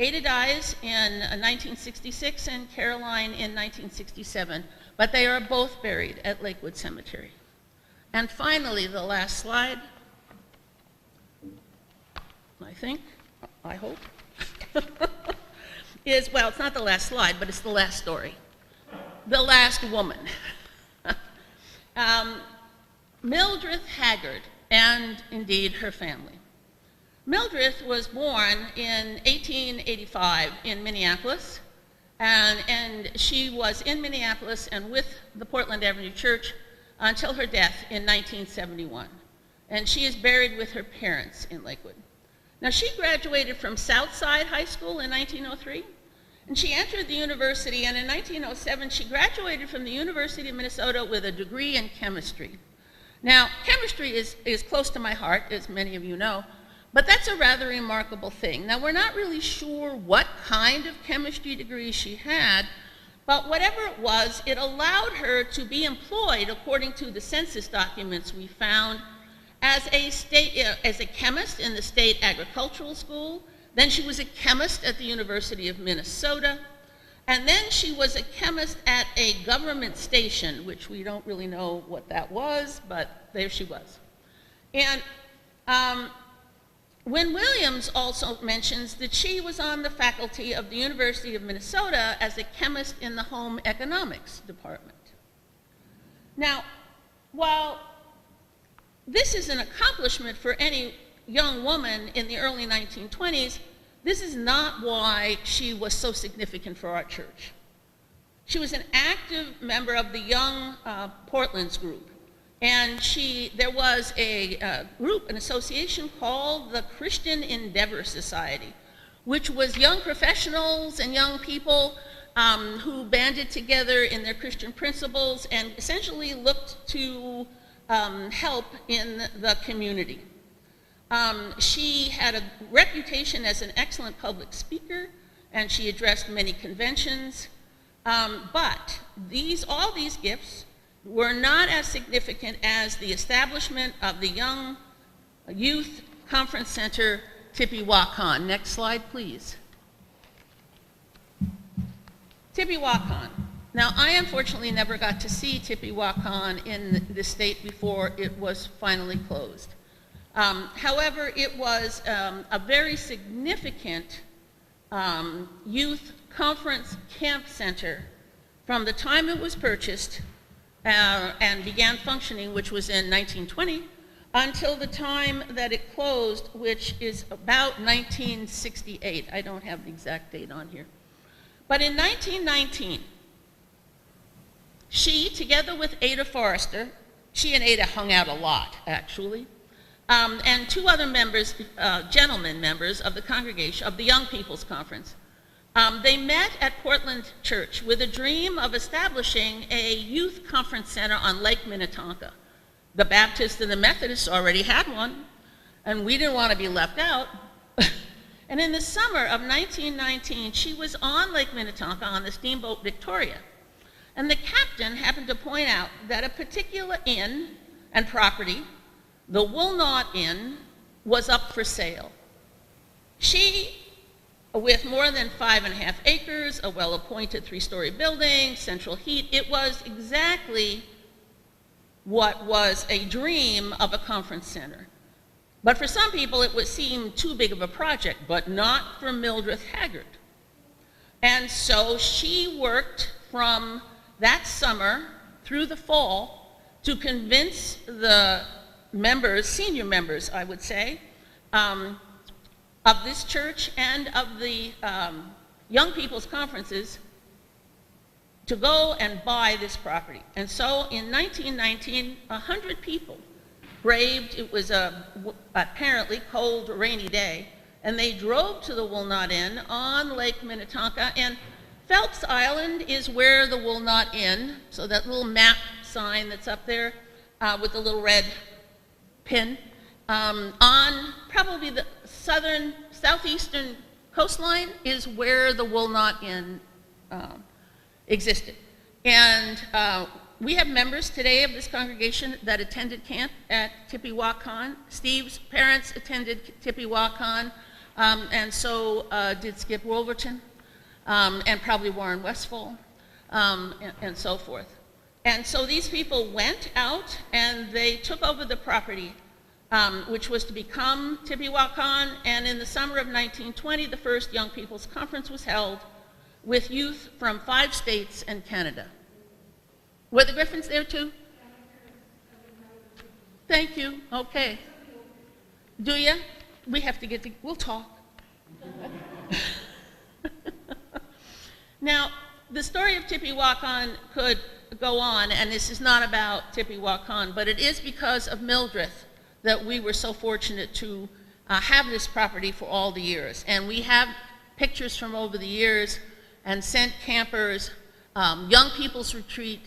Ada dies in 1966 and Caroline in 1967, but they are both buried at Lakewood Cemetery. And finally, the last slide, I hope, is, well, it's not the last slide, but it's the last story. The last woman. Mildred Haggard, and indeed her family. Mildred was born in 1885 in Minneapolis, and she was in Minneapolis and with the Portland Avenue Church until her death in 1971. And she is buried with her parents in Lakewood. Now, she graduated from Southside High School in 1903, and she entered the university, and in 1907, she graduated from the University of Minnesota with a degree in chemistry. Now, chemistry is close to my heart, as many of you know, but that's a rather remarkable thing. Now, we're not really sure what kind of chemistry degree she had, but whatever it was, it allowed her to be employed, according to the census documents we found, as a chemist in the State Agricultural School. Then she was a chemist at the University of Minnesota. And then she was a chemist at a government station, which we don't really know what that was, but there she was. And Wynne Williams also mentions that she was on the faculty of the University of Minnesota as a chemist in the home economics department. Now, while this is an accomplishment for any young woman in the early 1920s, this is not why she was so significant for our church. She was an active member of the Young Portland's group. And there was a group, an association called the Christian Endeavor Society, which was young professionals and young people who banded together in their Christian principles and essentially looked to help in the community. She had a reputation as an excellent public speaker, and she addressed many conventions. But all these gifts were not as significant as the establishment of the Young Youth Conference Center, Tippewahkan. Next slide, please. Tippewahkan. Now, I unfortunately never got to see Tippewahkan in the state before it was finally closed. However, it was a very significant youth conference camp center from the time it was purchased and began functioning, which was in 1920, until the time that it closed, which is about 1968. I don't have the exact date on here. But in 1919, she, together with Ada Forrester, she and Ada hung out a lot, actually, and two other members, gentlemen members of the congregation, of the Young People's Conference, they met at Portland Church with a dream of establishing a youth conference center on Lake Minnetonka. The Baptists and the Methodists already had one, and we didn't want to be left out. And in the summer of 1919, she was on Lake Minnetonka on the steamboat Victoria. And the captain happened to point out that a particular inn and property, the Woolnot Inn, was up for sale. She, with more than 5.5 acres, a well-appointed 3-story building, central heat, it was exactly what was a dream of a conference center. But for some people, it would seem too big of a project, but not for Mildred Haggard. And so she worked from that summer through the fall to convince the members, senior members, I would say, of this church and of the Young People's Conferences to go and buy this property. And so in 1919, 100 people braved, it was a apparently cold, rainy day, and they drove to the Woolnot Inn on Lake Minnetonka, and Phelps Island is where the Woolnot Inn, so that little map sign that's up there with the little red pin, on probably the southeastern coastline is where the Woolnot Inn existed. And we have members today of this congregation that attended camp at Tippewahkan. Steve's parents attended Tippewahkan, and so did Skip Wolverton, and probably Warren Westfall, and so forth. And so these people went out and they took over the property, which was to become Tippewahkan, and in the summer of 1920, the first Young People's Conference was held with youth from 5 states and Canada. Were the Griffins there too? Thank you, okay. Do you? We have to get to, we'll talk. Now, the story of Tippewahkan could go on, and this is not about Tippewahkan, but it is because of Mildred that we were so fortunate to have this property for all the years. And we have pictures from over the years and sent campers, Young People's Retreat.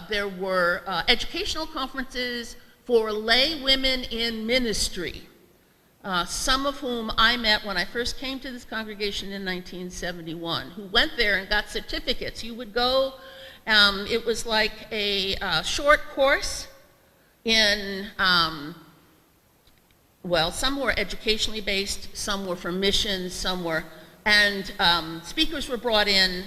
There were educational conferences for lay women in ministry, some of whom I met when I first came to this congregation in 1971, who went there and got certificates. You would go, it was like a short course in, well, some were educationally based, some were for missions, some were, and speakers were brought in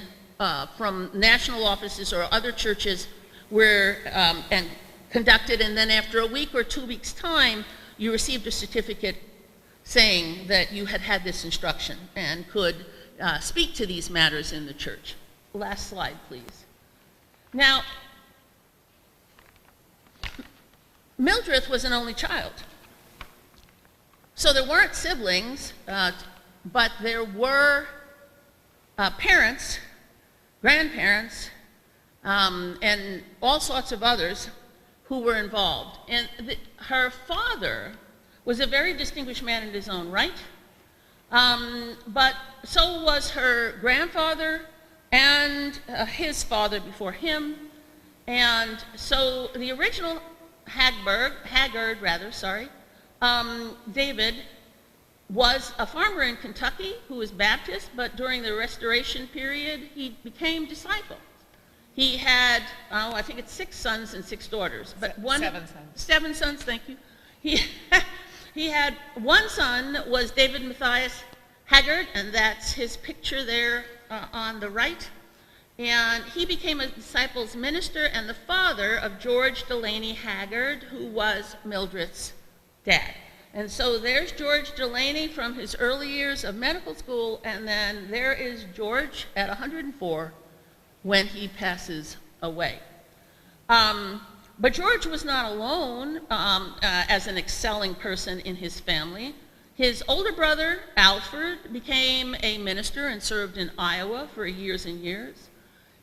from national offices or other churches where, and conducted, and then after a week or 2 weeks' time, you received a certificate saying that you had had this instruction and could speak to these matters in the church. Last slide, please. Now, Mildred was an only child. So there weren't siblings but there were parents, grandparents, and all sorts of others who were involved. And her father was a very distinguished man in his own right, but so was her grandfather and his father before him. And so the original Haggard, David, was a farmer in Kentucky who was Baptist, but during the Restoration period, he became disciple. He had, I think it's 6 sons and 6 daughters. But 7 sons. 7 sons, thank you. He had one son was David Matthias Haggard, and that's his picture there on the right. And he became a disciples minister and the father of George Delaney Haggard, who was Mildred's dad. And so there's George Delaney from his early years of medical school, and then there is George at 104 when he passes away. But George was not alone as an excelling person in his family. His older brother, Alfred, became a minister and served in Iowa for years and years.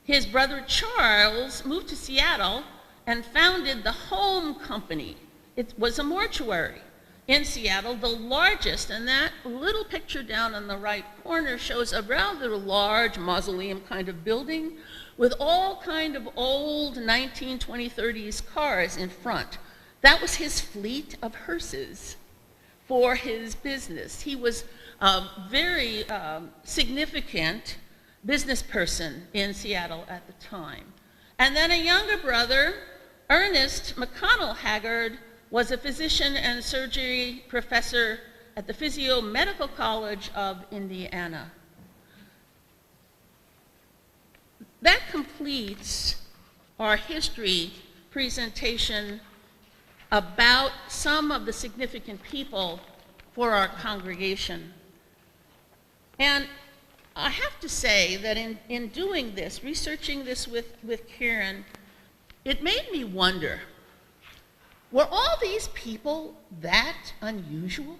His brother Charles moved to Seattle and founded the Home Company. It was a mortuary in Seattle, the largest, and that little picture down on the right corner shows a rather large mausoleum kind of building with all kind of old 19, 20, 30s cars in front. That was his fleet of hearses for his business. He was a very significant business person in Seattle at the time. And then a younger brother, Ernest McConnell Haggard, was a physician and surgery professor at the Physio Medical College of Indiana. That completes our history presentation about some of the significant people for our congregation. And I have to say that in doing this, researching this with Karen, it made me wonder, were all these people that unusual?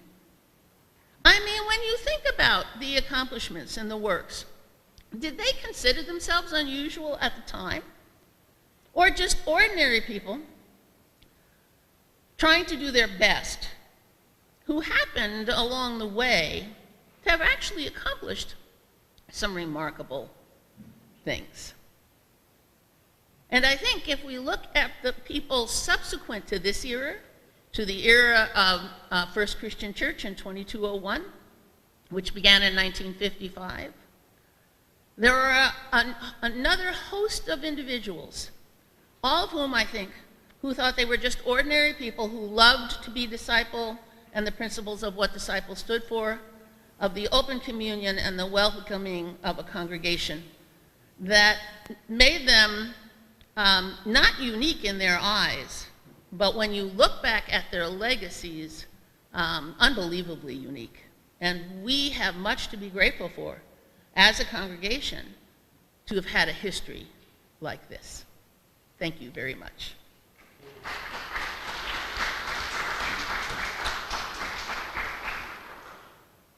I mean, when you think about the accomplishments and the works, did they consider themselves unusual at the time? Or just ordinary people trying to do their best, who happened along the way to have actually accomplished some remarkable things? And I think if we look at the people subsequent to this era, to the era of First Christian Church in 2201, which began in 1955, there are another host of individuals, all of whom I think, who thought they were just ordinary people who loved to be disciple and the principles of what disciple stood for, of the open communion and the welcoming of a congregation, that made them not unique in their eyes, but when you look back at their legacies, unbelievably unique. And we have much to be grateful for as a congregation to have had a history like this. Thank you very much.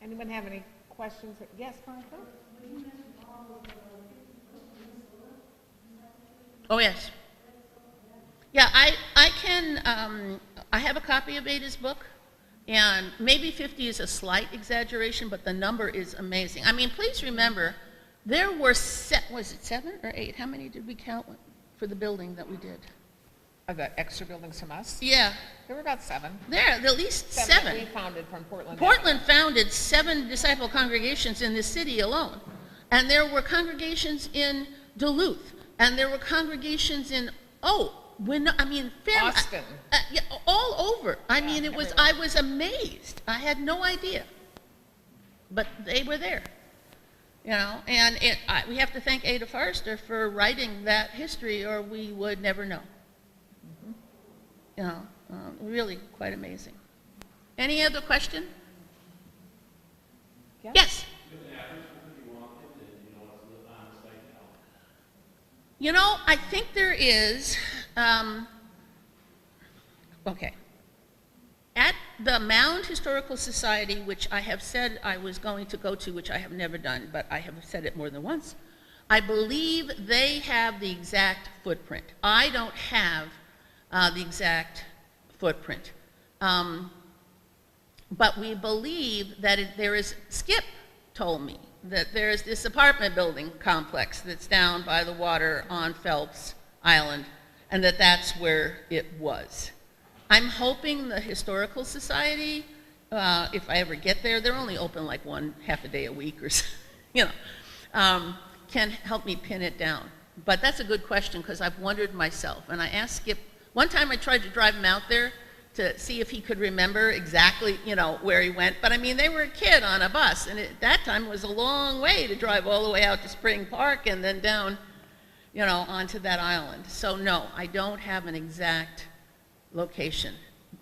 Anyone have any questions? Yes, Monica? Oh, yes. Yeah, I can, I have a copy of Ada's book, and maybe 50 is a slight exaggeration, but the number is amazing. I mean, please remember, there were, was it 7 or 8? How many did we count for the building that we did? Of the extra buildings from us? Yeah. There were about 7. There, at least 7. That we founded from Portland. Portland founded 7 disciple congregations in this city alone. And there were congregations in Duluth. And there were congregations in, Austin. Yeah, all over. I mean, it was, I was amazed. I had no idea. But they were there. You know, and we have to thank Ada Forrester for writing that history, or we would never know. You know, really quite amazing. Any other question? Yeah. Yes? You know, I think there is, okay. At the Mound Historical Society, which I have said I was going to go to, which I have never done, but I have said it more than once, I believe they have the exact footprint. I don't have the exact footprint. But we believe that there is, Skip told me, that there's this apartment building complex that's down by the water on Phelps Island, and that that's where it was. I'm hoping the Historical Society, if I ever get there, they're only open like half a day a week or so, you know, can help me pin it down. But that's a good question because I've wondered myself. And I asked Skip, one time I tried to drive him out there to see if he could remember exactly, you know, where he went. But I mean, they were a kid on a bus, and at that time it was a long way to drive all the way out to Spring Park and then down, you know, onto that island. So no, I don't have an exact location,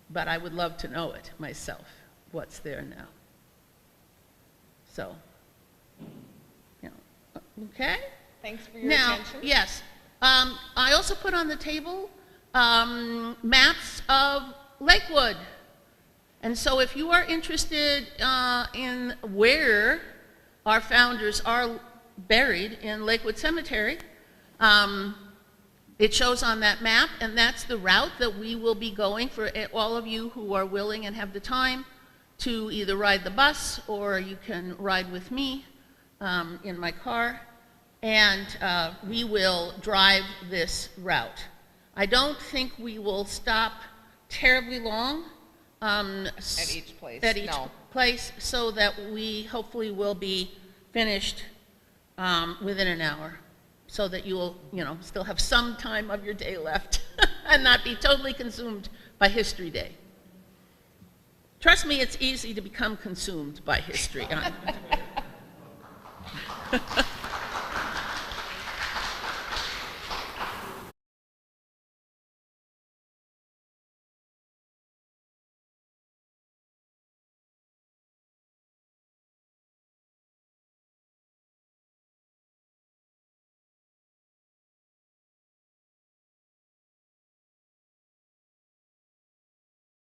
but I would love to know it myself, what's there now. So, you know, okay? Thanks for your Now, attention. yes, I also put on the table maps of Lakewood. And so if you are interested in where our founders are buried in Lakewood Cemetery, it shows on that map, and that's the route that we will be going for all of you who are willing and have the time to either ride the bus or you can ride with me in my car, and we will drive this route. I don't think we will stop terribly long At each place, at each no. place, so that we hopefully will be finished within an hour, so that you will, you know, still have some time of your day left and not be totally consumed by History Day. Trust me, it's easy to become consumed by history.